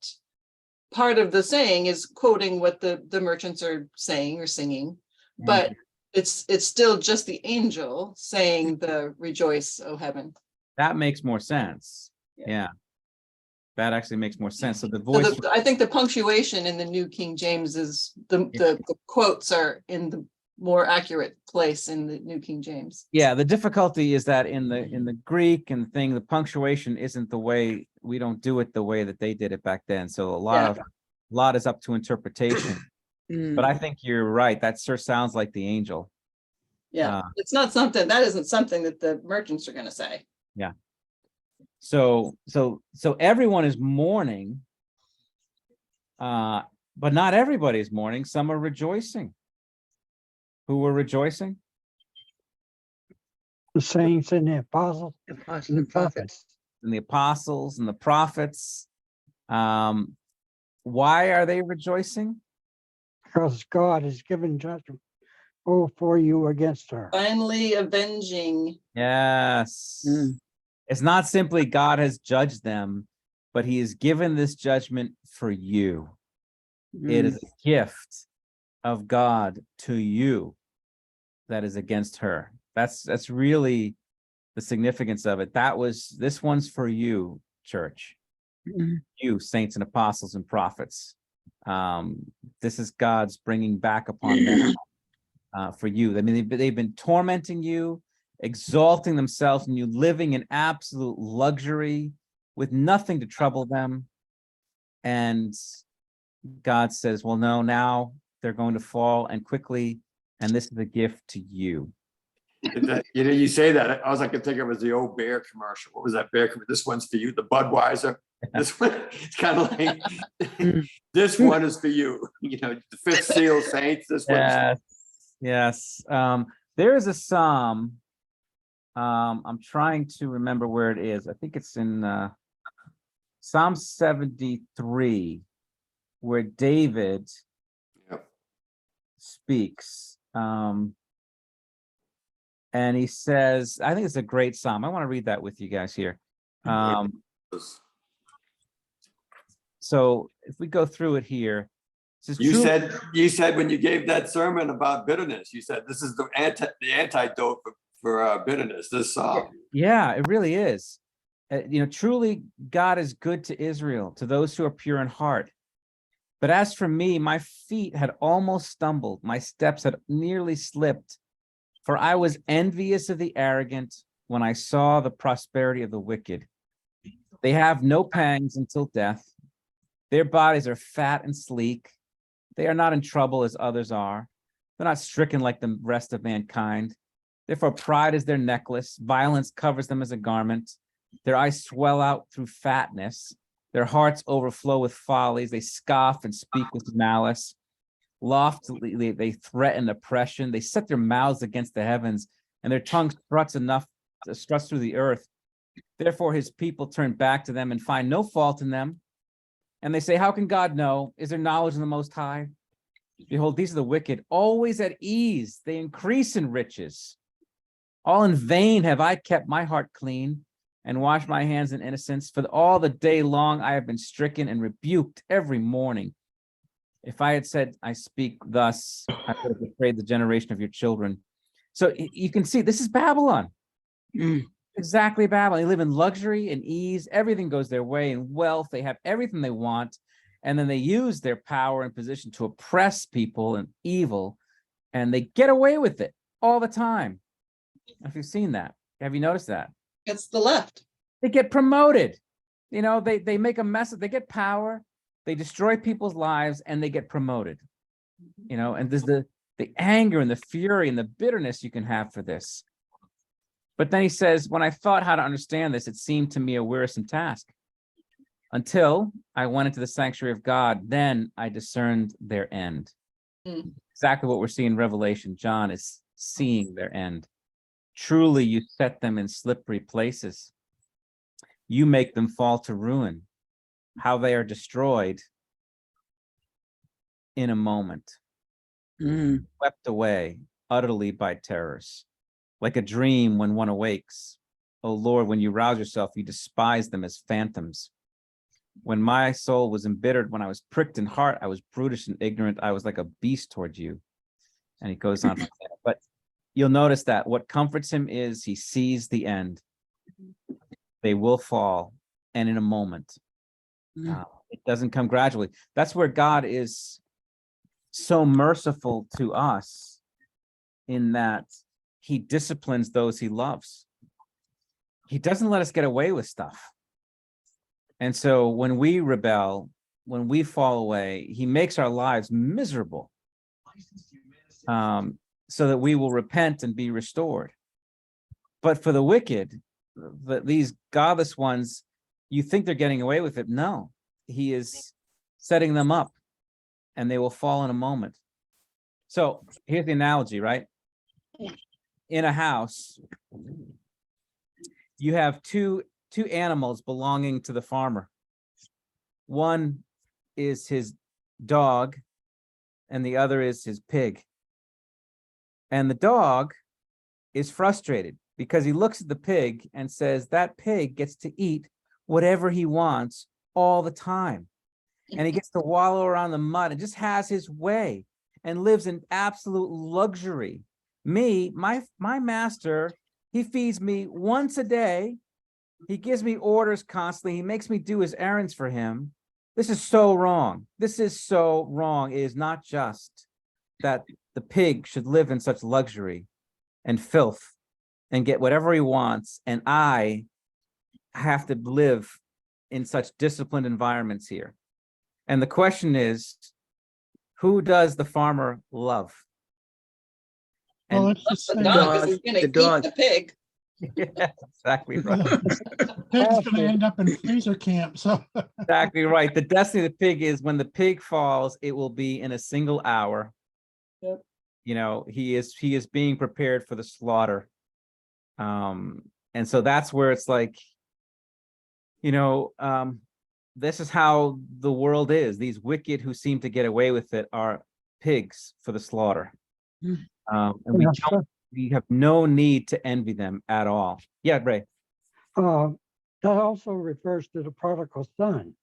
Part of the saying is quoting what the merchants are saying or singing, but it's still just the angel saying the rejoice, O heaven. That makes more sense. Yeah. Yeah. That actually makes more sense. So the So voice, I think the punctuation in the New King James is the quotes are in the more accurate place in the New King James. yeah, the difficulty is that in the Greek and thing, the punctuation isn't the way, we don't do it the way that they did it back then. So a lot is up to interpretation. But I think you're right. That sure sounds like the angel. Yeah, it's not something, that isn't something that the merchants are gonna say. So everyone is mourning, but not everybody is mourning. Some are rejoicing. Who were rejoicing? The saints and the apostles Apostles and the and prophets. And the apostles and the prophets. Why are they rejoicing? because God has given judgment for you against her. Finally avenging. Yes. Mm. It's not simply God has judged them, but he has given this judgment for you. It is a gift of God to you that is against her. That's really the significance of it. This one's for you, church. Mhm. You, saints and apostles and prophets. This is God's bringing back upon them for you. I mean, they've been tormenting you, exalting themselves, and you living in absolute luxury with nothing to trouble them. And God says, well, no, now they're going to fall, and quickly, and this is a gift to you. You say that, all I could think of was the old beer commercial. What was that beer commercial? This one's for you, the Budweiser. This one, it's kind of like, this one is for you. You know, the fifth seal saints, this one's. Yes. There is a psalm. I'm trying to remember where it is. I think it's in Psalm 73, where David Yep. speaks. And he says, I think it's a great psalm. I want to read that with you guys here. So if we go through it here, it says, You said when you gave that sermon about bitterness, you said this is the antidote for bitterness, this psalm. yeah, it really is. Truly God is good to Israel, to those who are pure in heart. But as for me, my feet had almost stumbled, my steps had nearly slipped, for I was envious of the arrogant when I saw the prosperity of the wicked. They have no pangs until death. Their bodies are fat and sleek. They are not in trouble as others are. They're not stricken like the rest of mankind. Therefore, pride is their necklace. Violence covers them as a garment. Their eyes swell out through fatness. Their hearts overflow with follies. They scoff and speak with malice. Loftily, they threaten oppression. They set their mouths against the heavens, and their tongue struts through the earth. Therefore, his people turn back to them and find no fault in them. And they say, how can God know? Is there knowledge in the Most High? Behold, these are the wicked, always at ease. They increase in riches. All in vain have I kept my heart clean and washed my hands in innocence. For all the day long I have been stricken and rebuked every morning. If I had said, I speak thus, I would have betrayed the generation of your children. So you can see this is Babylon. Mm. Exactly Babylon. They live in luxury and ease. Everything goes their way and wealth. They have everything they want. And then they use their power and position to oppress people and evil. And they get away with it all the time. If you've seen that, have you noticed that? It's the left. They get promoted. You know, they make a mess of, they get power, they destroy people's lives, and they get promoted. You know, and there's the anger and the fury and the bitterness you can have for this. But then he says, when I thought how to understand this, it seemed to me a wearisome task. Until I went into the sanctuary of God, then I discerned their end. Mm. Exactly what we're seeing in Revelation. John is seeing their end. Truly, you set them in slippery places. You make them fall to ruin. How they are destroyed in a moment, Mm. swept away utterly by terrors. Like a dream when one awakes. O Lord, when you rouse yourself, you despise them as phantoms. When my soul was embittered, when I was pricked in heart, I was brutish and ignorant. I was like a beast towards you. And he goes on from there. But you'll notice that what comforts him is he sees the end. They will fall, and in a moment. Mm. It doesn't come gradually. That's where God is so merciful to us, in that he disciplines those he loves. He doesn't let us get away with stuff. And so when we rebel, when we fall away, he makes our lives miserable, so that we will repent and be restored. But for the wicked, these godless ones, you think they're getting away with it. No, he is setting them up, and they will fall in a moment. So here's the analogy, right? In a house, you have two animals belonging to the farmer. One is his dog, and the other is his pig. And the dog is frustrated because he looks at the pig and says that pig gets to eat whatever he wants all the time. And he gets to wallow around the mud and just has his way and lives in absolute luxury. Me, my master, he feeds me once a day. He gives me orders constantly. He makes me do his errands for him. This is so wrong. This is so wrong. It is not just that the pig should live in such luxury and filth and get whatever he wants, and I have to live in such disciplined environments here. And the question is, who does the farmer love? Well, And let's just The say dog dog, is gonna the eat dog. the pig. yeah, exactly right. the pig's gonna end up in freezer camp, so. Exactly right. The destiny of the pig is when the pig falls, it will be in a single hour. Yep. You know, he is being prepared for the slaughter. And so that's where it's like, you know, this is how the world is. These wicked who seem to get away with it are pigs for the slaughter. Mm. And we have no need to envy them at all. Yeah, Ray. That also refers to the prodigal son.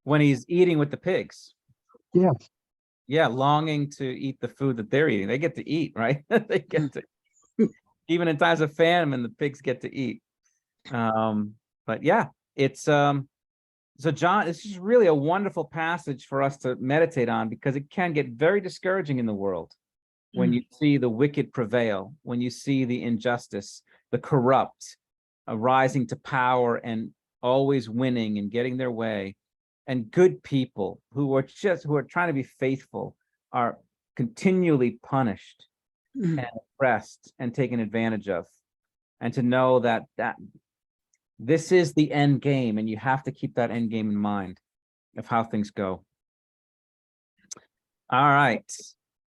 When he's eating with the pigs. Yes. Yeah, longing to eat the food that they're eating. They get to eat, right? They get to, even in times of famine, the pigs get to eat. But yeah, it's so John, this is really a wonderful passage for us to meditate on, because it can get very discouraging in the world when you see the wicked prevail, when you see the injustice, the corrupt rising to power and always winning and getting their way. And good people who are trying to be faithful are continually punished Mm. and oppressed and taken advantage of. And to know that this is the end game, and you have to keep that end game in mind of how things go. All right.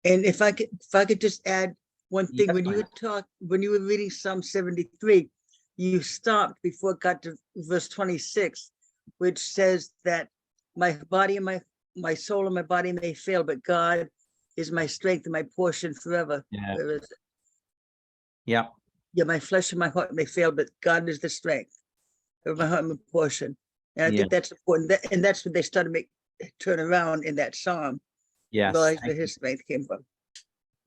And if I could just add one thing, Yes, when you ma'am. when you were reading Psalm 73, you stopped before it got to verse 26, which says that my body and my soul and my body may fail, but God is my strength and my portion forever. Yeah. Where is it? Yeah. Yeah, my flesh and my heart may fail, but God is the strength of my heart and my portion. And I Yeah. think that's important. And that's what they started to turn around in that psalm. Yes. Realize Thank where you. his strength came from.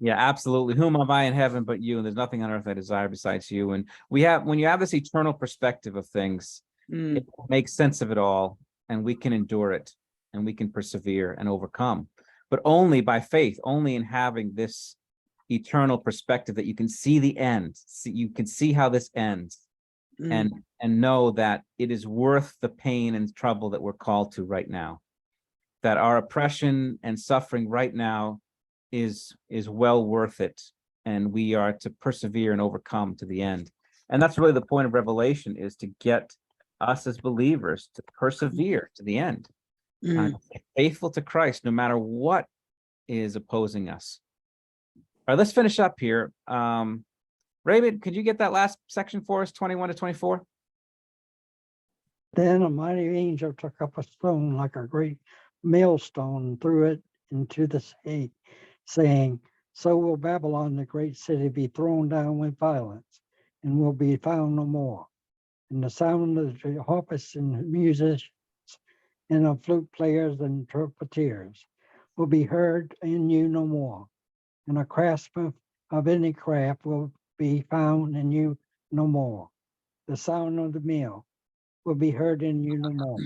Yeah, absolutely. Whom have I in heaven but you? And there's nothing on earth I desire besides you. And when you have this eternal perspective of things, Mm, it makes sense of it all, and we can endure it, and we can persevere and overcome. But only by faith, only in having this eternal perspective that you can see the end. You can see how this ends, mm, and know that it is worth the pain and trouble that we're called to right now. That our oppression and suffering right now is well worth it, and we are to persevere and overcome to the end. And that's really the point of Revelation, is to get us as believers to persevere to the end, mm. stay faithful to Christ no matter what is opposing us. All right, let's finish up here. Raymond, could you get that last section for us, 21 to 24? Then a mighty angel took up a stone like a great millstone and threw it into the sea, saying, so will Babylon, the great city, be thrown down with violence, and will be found no more. And the sound of the harpists and musicians, and of flute players and trumpeters will be heard in you no more. And a craftsman of any craft will be found in you no more. The sound of the mill will be heard in you no more.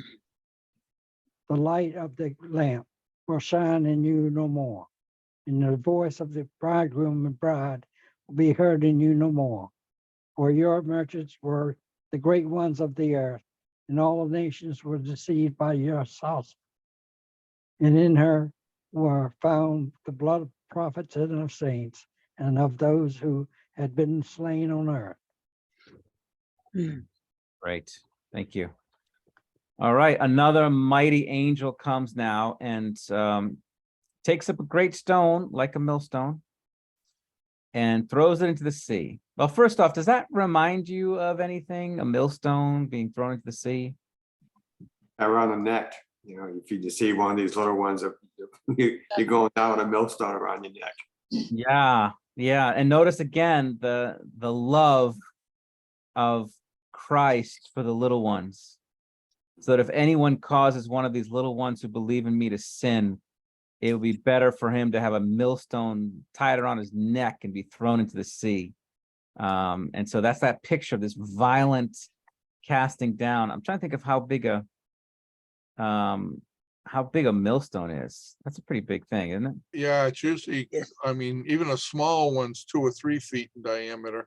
The light of the lamp will shine in you no more. And the voice of the bridegroom and bride will be heard in you no more. For your merchants were the great ones of the earth, and all the nations were deceived by your sauce. And in her were found the blood of prophets and of saints, and of those who had been slain on earth. Great, thank you. All right, another mighty angel comes now and takes up a great stone like a millstone and throws it into the sea. Well, first off, does that remind you of anything? A millstone being thrown into the sea? Around the neck, if you just see one of these little ones, you're going down with a millstone around your neck. Yeah, yeah. And notice again the love of Christ for the little ones. So that if anyone causes one of these little ones who believe in me to sin, it would be better for him to have a millstone tied around his neck and be thrown into the sea. And so that's that picture of this violent casting down. I'm trying to think of how big a millstone is. That's a pretty big thing, isn't it? Yeah, it's usually, Yes. I mean, even a small one's 2 or 3 feet in diameter.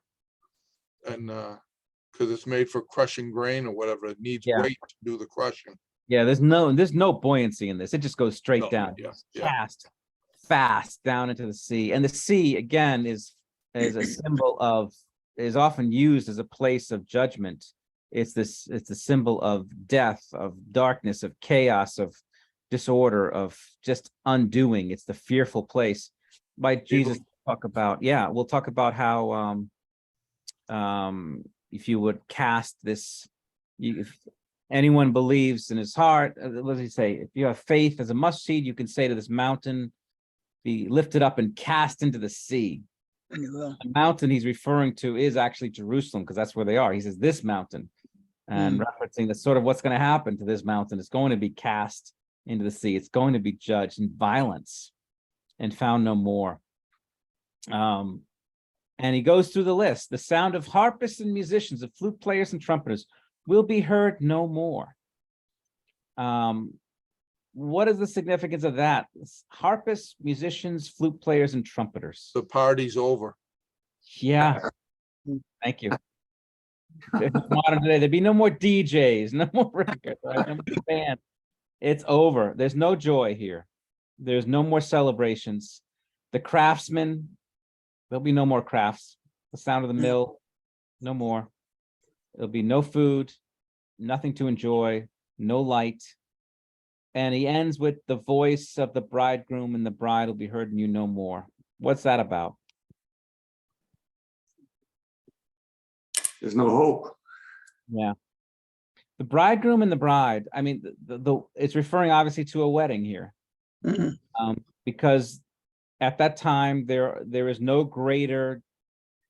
And because it's made for crushing grain or whatever, it needs Yeah. weight to do the crushing. Yeah, there's no buoyancy in this. It just goes straight No, down. yeah, It's yeah. cast fast down into the sea. And the sea, again, is a symbol of, is often used as a place of judgment. It's a symbol of death, of darkness, of chaos, of disorder, of just undoing. It's the fearful place. By Jesus talk about, yeah, we'll talk about how if you would cast this, if anyone believes in his heart, what does he say? If you have faith as a mustard seed, you can say to this mountain, be lifted up and cast into the sea. And it will. The mountain he's referring to is actually Jerusalem, because that's where they are. He says this mountain, and referencing that's sort of what's going to happen to this mountain. It's going to be cast into the sea. It's going to be judged in violence and found no more. And he goes through the list. The sound of harpists and musicians, of flute players and trumpeters will be heard no more. What is the significance of that? Harpists, musicians, flute players, and trumpeters. The party's over. Yeah. Thank you. If it's modern today, there'd be no more DJs, no more records, right? No more band. It's over. There's no joy here. There's no more celebrations. The craftsmen, there'll be no more crafts. The sound of the mill, no more. There'll be no food, nothing to enjoy, no light. And he ends with the voice of the bridegroom and the bride will be heard in you no more. What's that about? There's no hope. Yeah. The bridegroom and the bride, I mean, it's referring obviously to a wedding here. Mhm. Because at that time, there is no greater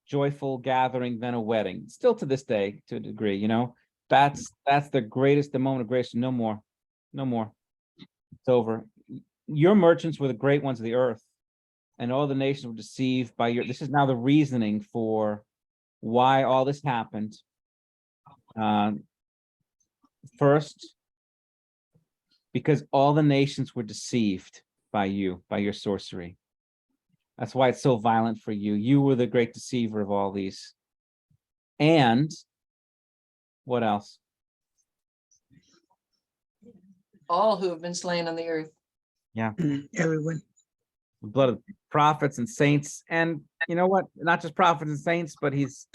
joyful gathering than a wedding. Still to this day, to a degree, you know, that's the greatest, the moment of grace. No more, no more. It's over. Your merchants were the great ones of the earth, and all the nations were deceived by your, this is now the reasoning for why all this happened. First, because all the nations were deceived by you, by your sorcery. That's why it's so violent for you. You were the great deceiver of all these. And what else? All who have been slain on the earth. Everyone. The blood of prophets and saints. And you know what? Not just prophets and saints, but he's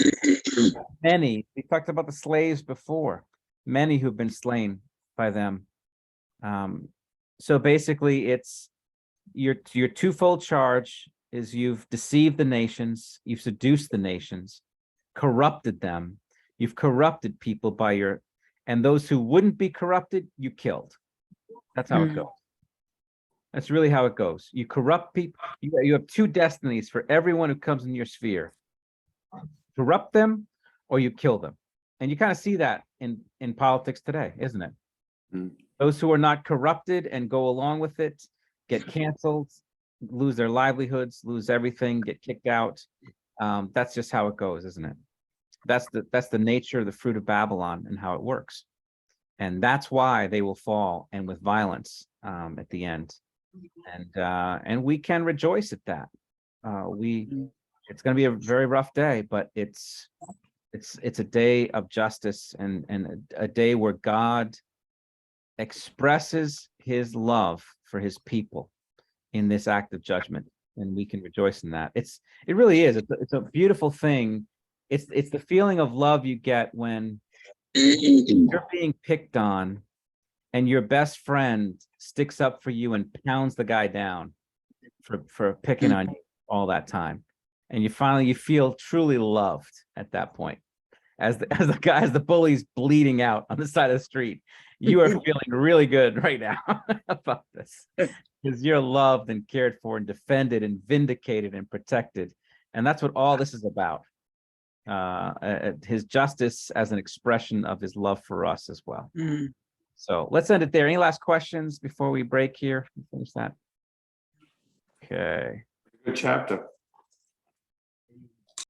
many. We talked about the slaves before. Many who've been slain by them. So basically, it's your twofold charge is you've deceived the nations, you've seduced the nations, corrupted them, you've corrupted people by your, and those who wouldn't be corrupted, you killed. That's how it goes. That's really how it goes. You corrupt people. You have two destinies for everyone who comes in your sphere. Corrupt them or you kill them. And you kind of see that in politics today, isn't it? Mm. Those who are not corrupted and go along with it get canceled, lose their livelihoods, lose everything, get kicked out. That's just how it goes, isn't it? That's the nature of the fruit of Babylon and how it works. And that's why they will fall, and with violence at the end. And we can rejoice at that. It's going to be a very rough day, but it's a day of justice and a day where God expresses his love for his people in this act of judgment, and we can rejoice in that. It really is. It's a beautiful thing. It's the feeling of love you get when you're being picked on and your best friend sticks up for you and pounds the guy down for picking on you all that time. And you feel truly loved at that point. As the bully's bleeding out on the side of the street, you are feeling really good right now about this, because you're loved and cared for and defended and vindicated and protected. And that's what all this is about. His justice as an expression of his love for us as well. So let's end it there. Any last questions before we break here? Finish that. Okay. Good chapter.